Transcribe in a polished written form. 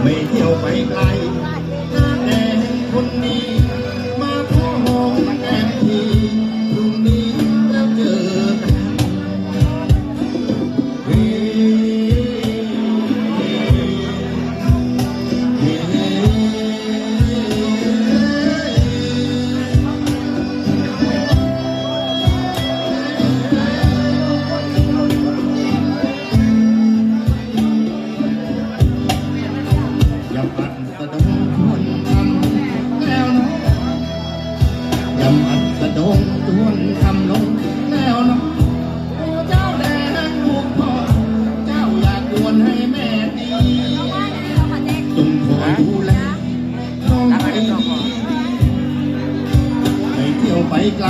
ไม่เที่ยวไปไกลแต่คนนี้มาขอมองแก้มทีพรุ่งนี้จะเจอกันอย่าปัดสะดงทวนคำแล้วเนาะอย่าปัดสะดงทวนคำลงแล้วเนาะโอ้เจ้าแดงลูกพ่อเจ้าอยากกวนให้แม่ดีจงคอยดูแลน้องให้ดีไม่เที่ยวไปไกล